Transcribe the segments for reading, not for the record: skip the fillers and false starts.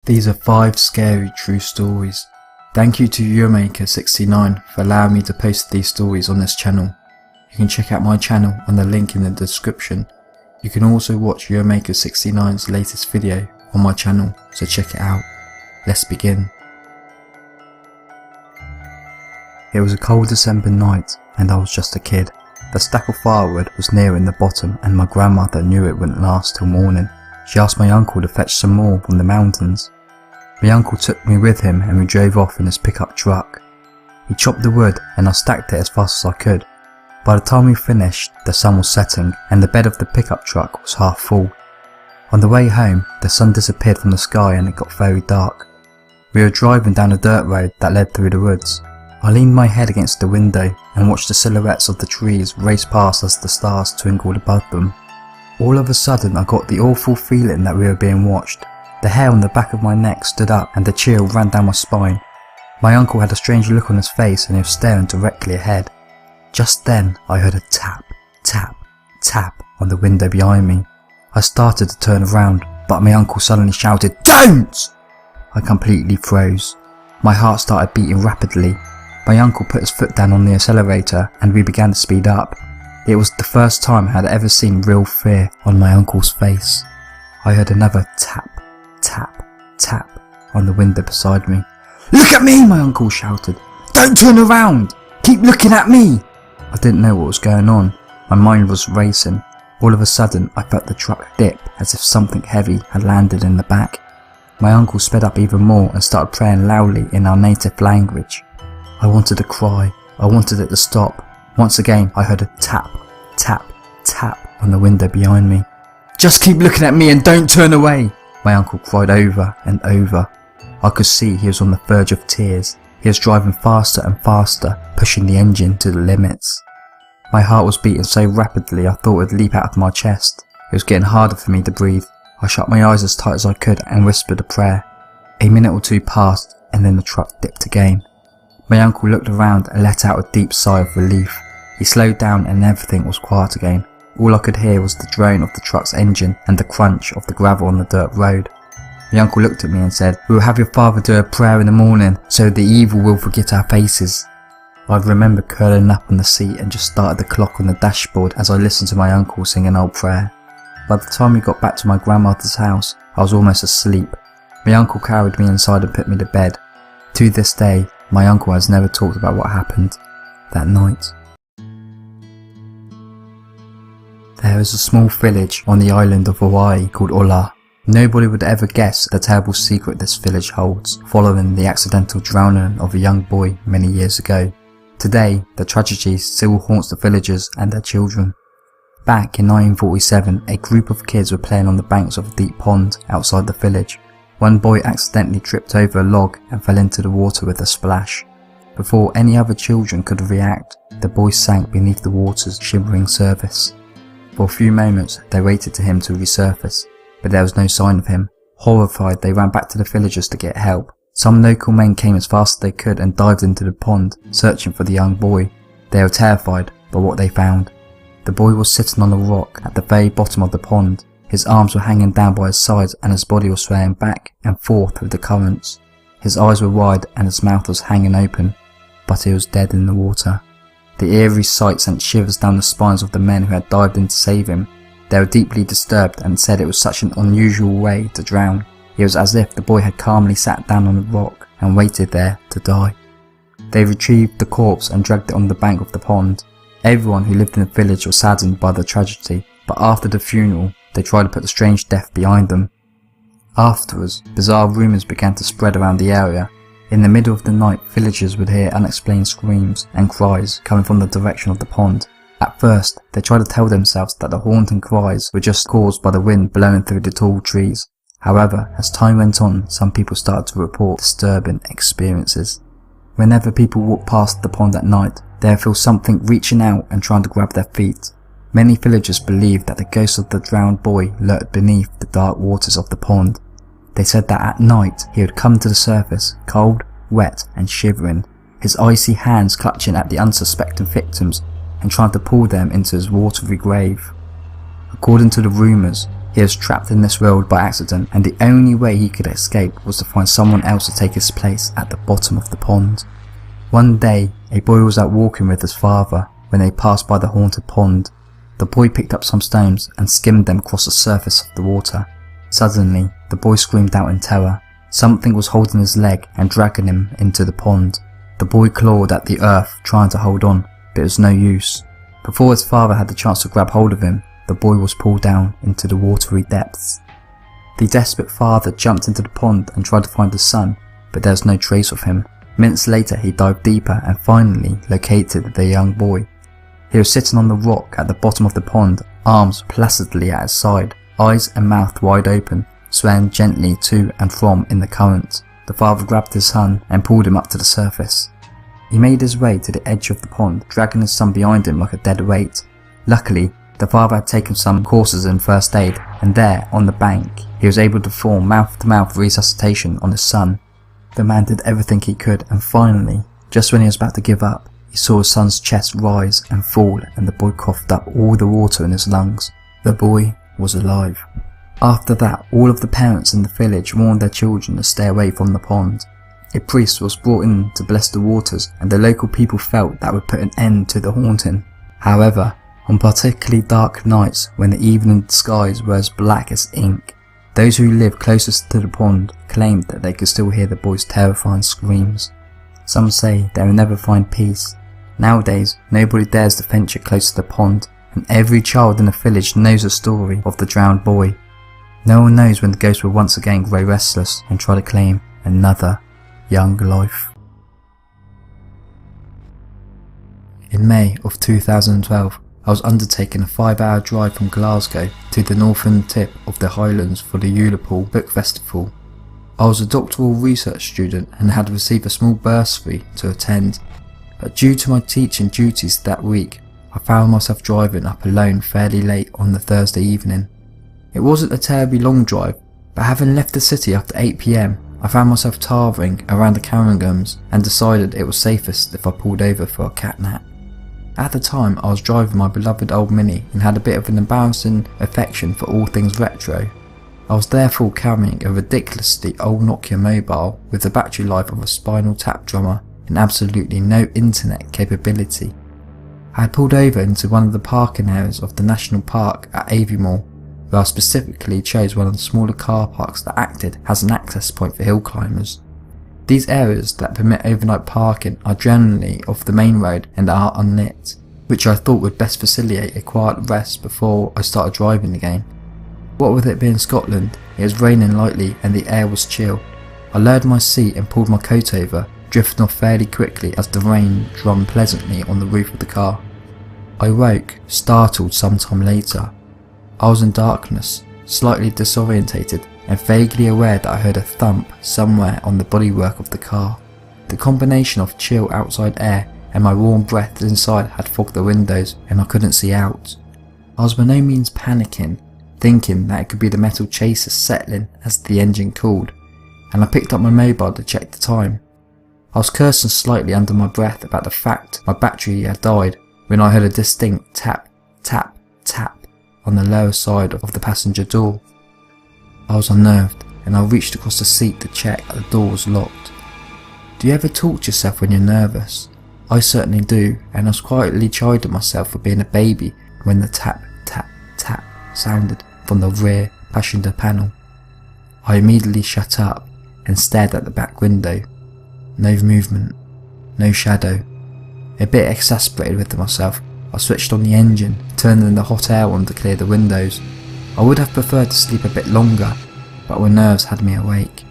These are 5 scary true stories. Thank you to Euramaker69 for allowing me to post these stories on this channel. You can check out my channel on the link in the description. You can also watch Euramaker69's latest video on my channel, so check it out. Let's begin. It was a cold December night and I was just a kid. The stack of firewood was nearing the bottom and my grandmother knew it wouldn't last till morning. She asked my uncle to fetch some more from the mountains. My uncle took me with him and we drove off in his pickup truck. He chopped the wood and I stacked it as fast as I could. By the time we finished, the sun was setting and the bed of the pickup truck was half full. On the way home, the sun disappeared from the sky and it got very dark. We were driving down a dirt road that led through the woods. I leaned my head against the window and watched the silhouettes of the trees race past as the stars twinkled above them. All of a sudden I got the awful feeling that we were being watched. The hair on the back of my neck stood up and the chill ran down my spine. My uncle had a strange look on his face and he was staring directly ahead. Just then I heard a tap, tap, tap on the window behind me. I started to turn around, but my uncle suddenly shouted, "Don't!" I completely froze. My heart started beating rapidly. My uncle put his foot down on the accelerator and we began to speed up. It was the first time I had ever seen real fear on my uncle's face. I heard another tap, tap, tap on the window beside me. "Look at me!" my uncle shouted. "Don't turn around! Keep looking at me!" I didn't know what was going on. My mind was racing. All of a sudden I felt the truck dip as if something heavy had landed in the back. My uncle sped up even more and started praying loudly in our native language. I wanted to cry. I wanted it to stop. Once again I heard a tap, tap, tap on the window behind me. "Just keep looking at me and don't turn away!" my uncle cried over and over. I could see he was on the verge of tears. He was driving faster and faster, pushing the engine to the limits. My heart was beating so rapidly I thought it would leap out of my chest. It was getting harder for me to breathe. I shut my eyes as tight as I could and whispered a prayer. A minute or two passed and then the truck dipped again. My uncle looked around and let out a deep sigh of relief. He slowed down and everything was quiet again. All I could hear was the drone of the truck's engine and the crunch of the gravel on the dirt road. My uncle looked at me and said, "We will have your father do a prayer in the morning so the evil will forget our faces." I remember curling up on the seat and just started the clock on the dashboard as I listened to my uncle sing an old prayer. By the time we got back to my grandmother's house, I was almost asleep. My uncle carried me inside and put me to bed. To this day, my uncle has never talked about what happened that night. There is a small village on the island of Hawaii called Ola. Nobody would ever guess the terrible secret this village holds, following the accidental drowning of a young boy many years ago. Today, the tragedy still haunts the villagers and their children. Back in 1947, a group of kids were playing on the banks of a deep pond outside the village. One boy accidentally tripped over a log and fell into the water with a splash. Before any other children could react, the boy sank beneath the water's shimmering surface. For a few moments, they waited for him to resurface, but there was no sign of him. Horrified, they ran back to the villagers to get help. Some local men came as fast as they could and dived into the pond, searching for the young boy. They were terrified by what they found. The boy was sitting on a rock at the very bottom of the pond. His arms were hanging down by his sides and his body was swaying back and forth with the currents. His eyes were wide and his mouth was hanging open, but he was dead in the water. The eerie sight sent shivers down the spines of the men who had dived in to save him. They were deeply disturbed and said it was such an unusual way to drown. It was as if the boy had calmly sat down on a rock and waited there to die. They retrieved the corpse and dragged it on the bank of the pond. Everyone who lived in the village was saddened by the tragedy, but after the funeral, they tried to put the strange death behind them. Afterwards, bizarre rumours began to spread around the area. In the middle of the night, villagers would hear unexplained screams and cries coming from the direction of the pond. At first, they tried to tell themselves that the haunting cries were just caused by the wind blowing through the tall trees. However, as time went on, some people started to report disturbing experiences. Whenever people walked past the pond at night, they would feel something reaching out and trying to grab their feet. Many villagers believed that the ghost of the drowned boy lurked beneath the dark waters of the pond. They said that at night he would come to the surface, cold, wet and shivering, his icy hands clutching at the unsuspecting victims and trying to pull them into his watery grave. According to the rumours, he He was trapped in this world by accident, and the only way he could escape was to find someone else to take his place at the bottom of the pond. One day, a boy was out walking with his father when they passed by the haunted pond. The boy picked up some stones and skimmed them across the surface of the water. Suddenly, the boy screamed out in terror. Something was holding his leg and dragging him into the pond. The boy clawed at the earth, trying to hold on, but it was no use. Before his father had the chance to grab hold of him, the boy was pulled down into the watery depths. The desperate father jumped into the pond and tried to find his son, but there was no trace of him. Minutes later, he dived deeper and finally located the young boy. He was sitting on the rock at the bottom of the pond, arms placidly at his side, eyes and mouth wide open, swaying gently to and from in the current. The father grabbed his son and pulled him up to the surface. He made his way to the edge of the pond, dragging his son behind him like a dead weight. Luckily, the father had taken some courses in first aid, and there, on the bank, he was able to perform mouth-to-mouth resuscitation on his son. The man did everything he could, and finally, just when he was about to give up, he saw his son's chest rise and fall, and the boy coughed up all the water in his lungs. The boy was alive. After that, all of the parents in the village warned their children to stay away from the pond. A priest was brought in to bless the waters, and the local people felt that would put an end to the haunting. However, on particularly dark nights when the evening skies were as black as ink, those who lived closest to the pond claimed that they could still hear the boy's terrifying screams. Some say they will never find peace. Nowadays, nobody dares to venture close to the pond, and every child in the village knows the story of the drowned boy. No one knows when the ghost will once again grow restless and try to claim another young life. In May of 2012, I was undertaking a 5-hour drive from Glasgow to the northern tip of the Highlands for the Ullapool Book Festival. I was a doctoral research student and had received a small bursary to attend, but due to my teaching duties that week, I found myself driving up alone fairly late on the Thursday evening. It wasn't a terribly long drive, but having left the city after 8 PM, I found myself towering around the Cairngorms and decided it was safest if I pulled over for a cat nap. At the time, I was driving my beloved old Mini and had a bit of an embarrassing affection for all things retro. I was therefore carrying a ridiculously old Nokia mobile with the battery life of a Spinal Tap drummer and absolutely no internet capability. I had pulled over into one of the parking areas of the National Park at Aviemore, where I specifically chose one of the smaller car parks that acted as an access point for hill climbers. These areas that permit overnight parking are generally off the main road and are unlit, which I thought would best facilitate a quiet rest before I started driving again. What with it being Scotland, it was raining lightly and the air was chill. I lowered my seat and pulled my coat over, drifting off fairly quickly as the rain drummed pleasantly on the roof of the car. I woke, startled sometime later. I was in darkness, slightly disorientated, and vaguely aware that I heard a thump somewhere on the bodywork of the car. The combination of chill outside air and my warm breath inside had fogged the windows and I couldn't see out. I was by no means panicking, thinking that it could be the metal chaser settling as the engine cooled, and I picked up my mobile to check the time. I was cursing slightly under my breath about the fact my battery had died when I heard a distinct tap, tap, tap on the lower side of the passenger door. I was unnerved and I reached across the seat to check that the door was locked. Do you ever talk to yourself when you're nervous? I certainly do, and I was quietly chiding myself for being a baby when the tap, tap, tap sounded from the rear passenger panel. I immediately shut up and stared at the back window. No movement, no shadow. A bit exasperated with myself, I switched on the engine, turning the hot air on to clear the windows. I would have preferred to sleep a bit longer, but my nerves had me awake.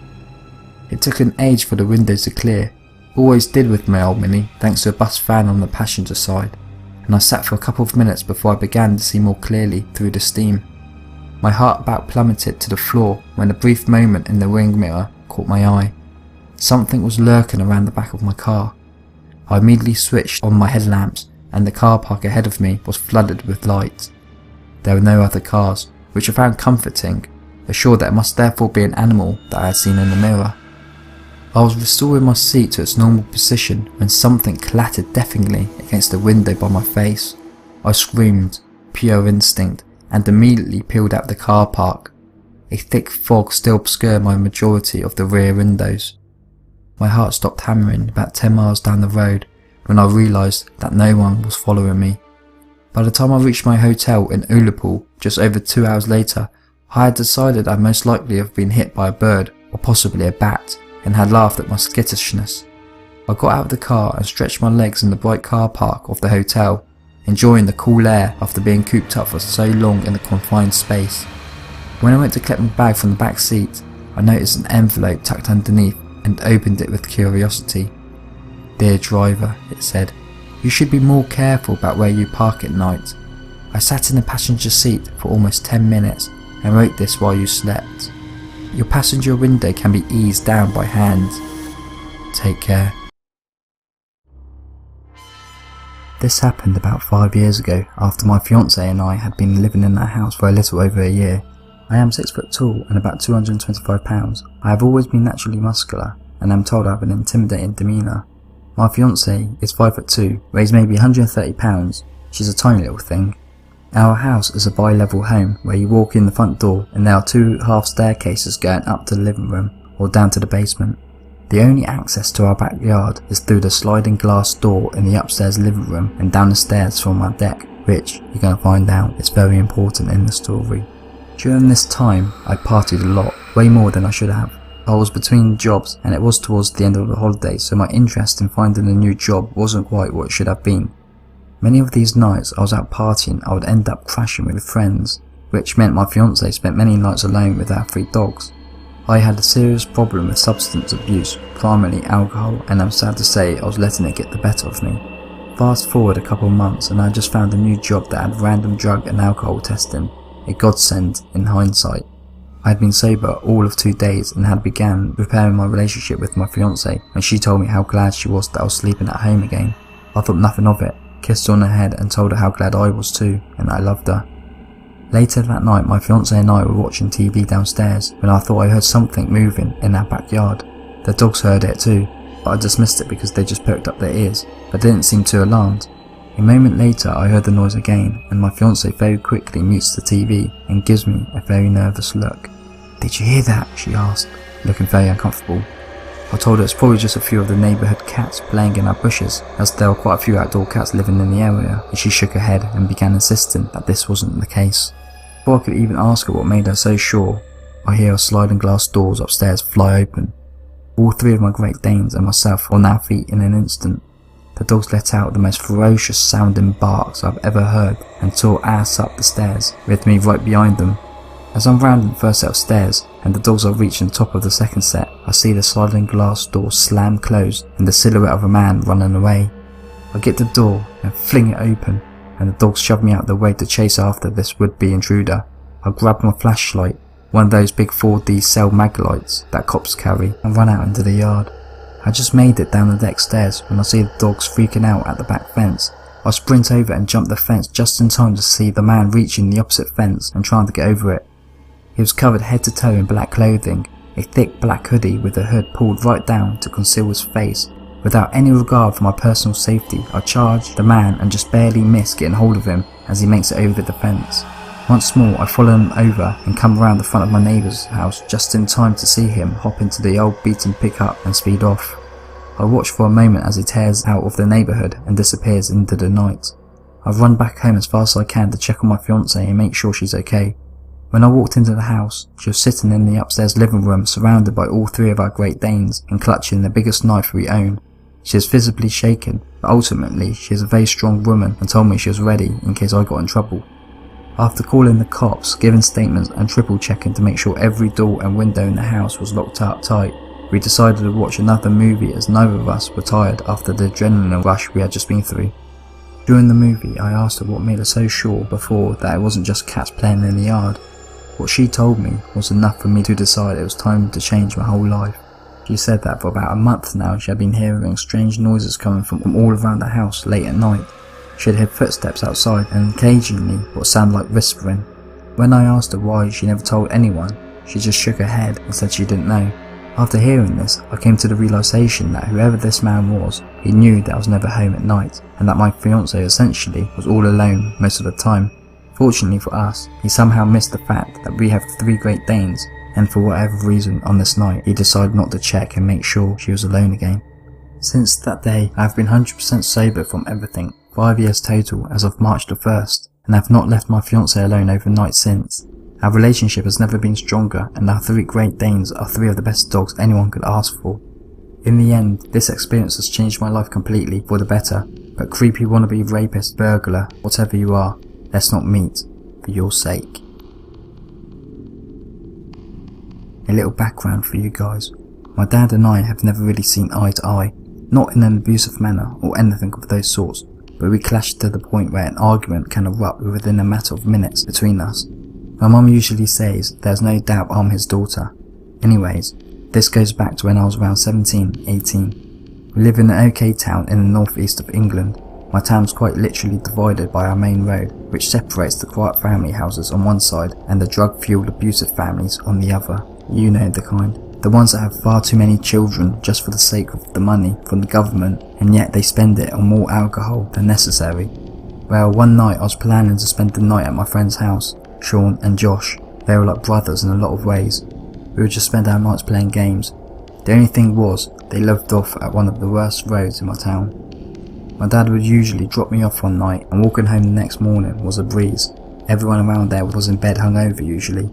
It took an age for the windows to clear, always did with my old Mini thanks to a bus fan on the passenger side, and I sat for a couple of minutes before I began to see more clearly through the steam. My heart about plummeted to the floor when a brief moment in the wing mirror caught my eye. Something was lurking around the back of my car. I immediately switched on my headlamps and the car park ahead of me was flooded with light. There were no other cars, which I found comforting, assured that it must therefore be an animal that I had seen in the mirror. I was restoring my seat to its normal position when something clattered deafeningly against the window by my face. I screamed, pure instinct, and immediately peeled out the car park. A thick fog still obscured my majority of the rear windows. My heart stopped hammering about 10 miles down the road when I realised that no one was following me. By the time I reached my hotel in Ullapool, just over 2 hours later, I had decided I'd most likely have been hit by a bird or possibly a bat, and had laughed at my skittishness. I got out of the car and stretched my legs in the bright car park of the hotel, enjoying the cool air after being cooped up for so long in a confined space. When I went to collect my bag from the back seat, I noticed an envelope tucked underneath and opened it with curiosity. "Dear driver," it said, "you should be more careful about where you park at night. I sat in the passenger seat for almost 10 minutes and wrote this while you slept. Your passenger window can be eased down by hand. Take care." This happened about 5 years ago after my fiance and I had been living in that house for a little over a year. I am 6 foot tall and about 225 pounds. I have always been naturally muscular and am told I have an intimidating demeanour. My fiance is 5 foot 2, weighs maybe 130 pounds. She's a tiny little thing. Our house is a bi-level home where you walk in the front door and there are 2 half staircases going up to the living room or down to the basement. The only access to our backyard is through the sliding glass door in the upstairs living room and down the stairs from our deck, which, you're going to find out, is very important in the story. During this time, I partied a lot, way more than I should have. I was between jobs and it was towards the end of the holidays, so my interest in finding a new job wasn't quite what it should have been. Many of these nights I was out partying, I would end up crashing with friends, which meant my fiance spent many nights alone with our 3 dogs. I had a serious problem with substance abuse, primarily alcohol, and I'm sad to say I was letting it get the better of me. Fast forward a couple of months and I just found a new job that had random drug and alcohol testing, a godsend in hindsight. I had been sober all of 2 days and had began repairing my relationship with my fiance when she told me how glad she was that I was sleeping at home again. I thought nothing of it, kissed her on the head and told her how glad I was too, and I loved her. Later that night, my fiance and I were watching TV downstairs when I thought I heard something moving in our backyard. The dogs heard it too, but I dismissed it because they just perked up their ears, but didn't seem too alarmed. A moment later I heard the noise again, and my fiance very quickly mutes the TV and gives me a very nervous look. "Did you hear that?" she asked, looking very uncomfortable. I told her it's probably just a few of the neighbourhood cats playing in our bushes, as there were quite a few outdoor cats living in the area, and she shook her head and began insisting that this wasn't the case. Before I could even ask her what made her so sure, I hear our sliding glass doors upstairs fly open. All 3 of my Great Danes and myself were on our feet in an instant. The dogs let out the most ferocious sounding barks I've ever heard and tore ass up the stairs, with me right behind them. As I'm rounding the first set of stairs and the dogs are reaching the top of the second set, I see the sliding glass door slam closed and the silhouette of a man running away. I get the door and fling it open, and the dogs shove me out of the way to chase after this would-be intruder. I grab my flashlight, one of those big 4D cell MacLeods that cops carry, and run out into the yard. I just made it down the deck stairs when I see the dogs freaking out at the back fence. I sprint over and jump the fence just in time to see the man reaching the opposite fence and trying to get over it. He was covered head to toe in black clothing, a thick black hoodie with the hood pulled right down to conceal his face. Without any regard for my personal safety, I charge the man and just barely miss getting hold of him as he makes it over the fence. Once more I follow him over and come around the front of my neighbour's house just in time to see him hop into the old beaten pickup and speed off. I watch for a moment as he tears out of the neighbourhood and disappears into the night. I run back home as fast as I can to check on my fiancée and make sure she's okay. When I walked into the house, she was sitting in the upstairs living room surrounded by all 3 of our Great Danes and clutching the biggest knife we own. She is visibly shaken, but ultimately she is a very strong woman and told me she was ready in case I got in trouble. After calling the cops, giving statements and triple checking to make sure every door and window in the house was locked up tight, we decided to watch another movie as neither of us were tired after the adrenaline rush we had just been through. During the movie I asked her what made her so sure before that it wasn't just cats playing in the yard. What she told me was enough for me to decide it was time to change my whole life. She said that for about a month now she had been hearing strange noises coming from all around the house late at night. She had heard footsteps outside and occasionally what sounded like whispering. When I asked her why she never told anyone, she just shook her head and said she didn't know. After hearing this, I came to the realisation that whoever this man was, he knew that I was never home at night and that my fiancée essentially was all alone most of the time. Fortunately for us, he somehow missed the fact that we have 3 Great Danes, and for whatever reason on this night he decided not to check and make sure she was alone again. Since that day, I have been 100% sober from everything, 5 years total as of March the 1st, and I have not left my fiancée alone overnight since. Our relationship has never been stronger, and our 3 Great Danes are 3 of the best dogs anyone could ask for. In the end, this experience has changed my life completely for the better, but creepy wannabe rapist, burglar, whatever you are, let's not meet, for your sake. A little background for you guys. My dad and I have never really seen eye to eye, not in an abusive manner or anything of those sorts, but we clashed to the point where an argument can erupt within a matter of minutes between us. My mum usually says there's no doubt I'm his daughter. Anyways, this goes back to when I was around 17, 18. We live in an okay town in the northeast of England. My town's quite literally divided by our main road, which separates the quiet family houses on one side and the drug-fueled abusive families on the other. You know the kind. The ones that have far too many children just for the sake of the money from the government, and yet they spend it on more alcohol than necessary. Well, one night I was planning to spend the night at my friend's house, Sean and Josh. They were like brothers in a lot of ways. We would just spend our nights playing games. The only thing was, they lived off at one of the worst roads in my town. My dad would usually drop me off one night, and walking home the next morning was a breeze. Everyone around there was in bed hungover usually.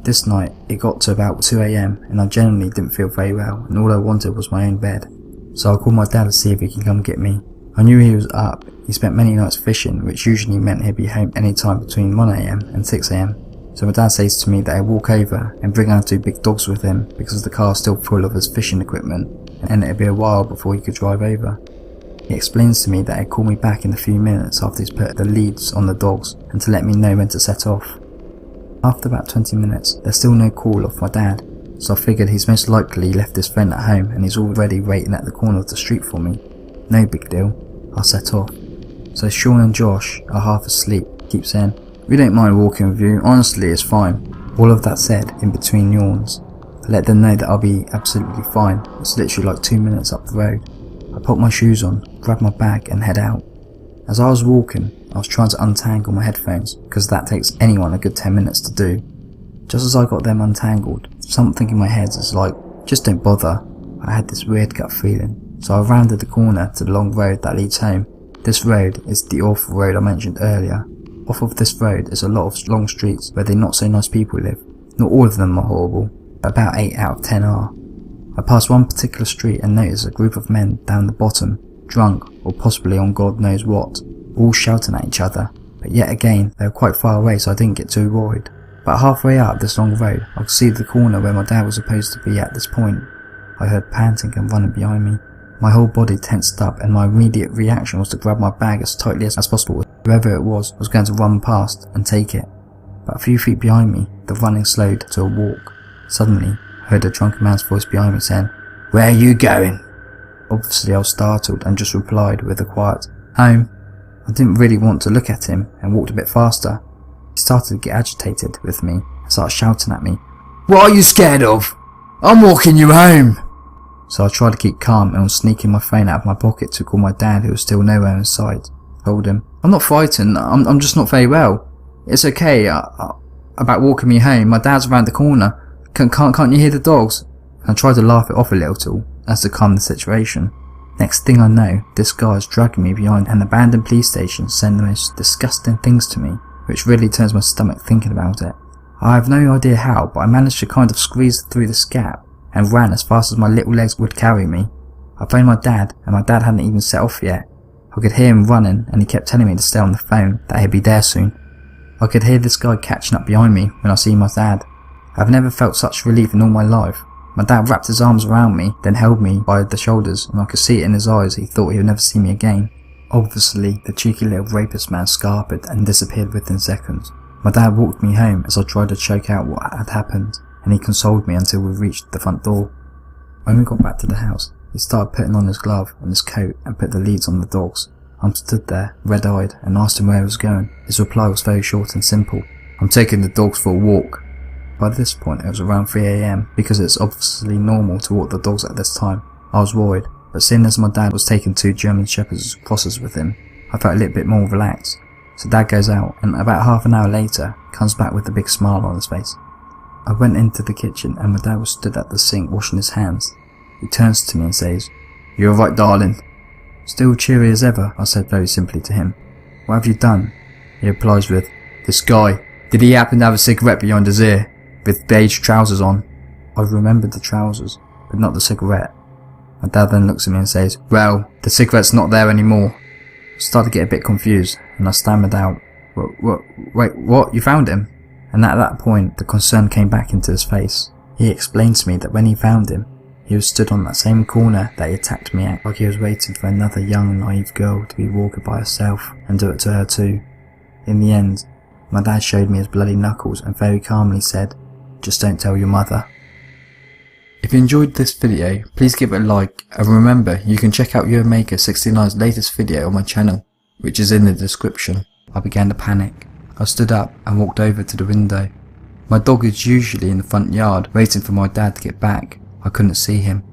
This night, it got to about 2 AM and I generally didn't feel very well, and all I wanted was my own bed. So I called my dad to see if he could come get me. I knew he was up. He spent many nights fishing, which usually meant he'd be home any time between 1 AM and 6 AM. So my dad says to me that he'd walk over and bring our 2 big dogs with him because the car's still full of his fishing equipment and it'd be a while before he could drive over. He explains to me that he'd call me back in a few minutes after he's put the leads on the dogs and to let me know when to set off. After about 20 minutes, there's still no call off my dad, so I figured he's most likely left his friend at home and he's already waiting at the corner of the street for me. No big deal, I'll set off. So Sean and Josh are half asleep, keep saying, "We don't mind walking with you, honestly it's fine." All of that said in between yawns. I let them know that I'll be absolutely fine, it's literally like 2 minutes up the road. I put my shoes on, grab my bag and head out. As I was walking, I was trying to untangle my headphones, because that takes anyone a good 10 minutes to do. Just as I got them untangled, something in my head is like, just don't bother. I had this weird gut feeling, so I rounded the corner to the long road that leads home. This road is the awful road I mentioned earlier. Off of this road is a lot of long streets where the not so nice people live. Not all of them are horrible, but about 8 out of 10 are. I passed one particular street and noticed a group of men down the bottom, drunk or possibly on God knows what, all shouting at each other, but yet again they were quite far away so I didn't get too worried. About halfway up this long road I could see the corner where my dad was supposed to be at this point. I heard panting and running behind me. My whole body tensed up and my immediate reaction was to grab my bag as tightly as possible. Whoever it was going to run past and take it. But a few feet behind me, the running slowed to a walk. Suddenly, I heard a drunken man's voice behind me saying, "Where are you going?" Obviously I was startled and just replied with a quiet, "Home." I didn't really want to look at him and walked a bit faster. He started to get agitated with me and started shouting at me, "What are you scared of? I'm walking you home." So I tried to keep calm and was sneaking my phone out of my pocket to call my dad, who was still nowhere in sight. I told him, "I'm not frightened, I'm just not very well. It's okay, about walking me home, my dad's around the corner. Can't you hear the dogs?" And I tried to laugh it off a little as to calm the situation. Next thing I know, this guy is dragging me behind an abandoned police station saying the most disgusting things to me, which really turns my stomach thinking about it. I have no idea how, but I managed to kind of squeeze through this gap and ran as fast as my little legs would carry me. I phoned my dad, and my dad hadn't even set off yet. I could hear him running, and he kept telling me to stay on the phone, that he'd be there soon. I could hear this guy catching up behind me when I see my dad. I've never felt such relief in all my life. My dad wrapped his arms around me, then held me by the shoulders, and I could see it in his eyes he thought he would never see me again. Obviously, the cheeky little rapist man scarpered and disappeared within seconds. My dad walked me home as I tried to choke out what had happened, and he consoled me until we reached the front door. When we got back to the house, he started putting on his glove and his coat and put the leads on the dogs. I stood there, red-eyed, and asked him where he was going. His reply was very short and simple. "I'm taking the dogs for a walk." By this point it was around 3 AM, because it's obviously normal to walk the dogs at this time. I was worried, but seeing as my dad was taking 2 German Shepherds crosses with him, I felt a little bit more relaxed. So Dad goes out, and about half an hour later, comes back with a big smile on his face. I went into the kitchen and my dad was stood at the sink washing his hands. He turns to me and says, "You alright, darling?" "Still cheery as ever," I said very simply to him. "What have you done?" He replies with, "This guy, did he happen to have a cigarette behind his ear, with beige trousers on?" I remembered the trousers, but not the cigarette. My dad then looks at me and says, "Well, the cigarette's not there anymore." I started to get a bit confused, and I stammered out, Wait, what? You found him?" And at that point, the concern came back into his face. He explained to me that when he found him, he was stood on that same corner that he attacked me at, like he was waiting for another young, naive girl to be walking by herself and do it to her too. In the end, my dad showed me his bloody knuckles and very calmly said, "Just don't tell your mother." If you enjoyed this video, please give it a like, and remember you can check out YourMaker69's latest video on my channel, which is in the description. I began to panic. I stood up and walked over to the window. My dog is usually in the front yard waiting for my dad to get back. I couldn't see him.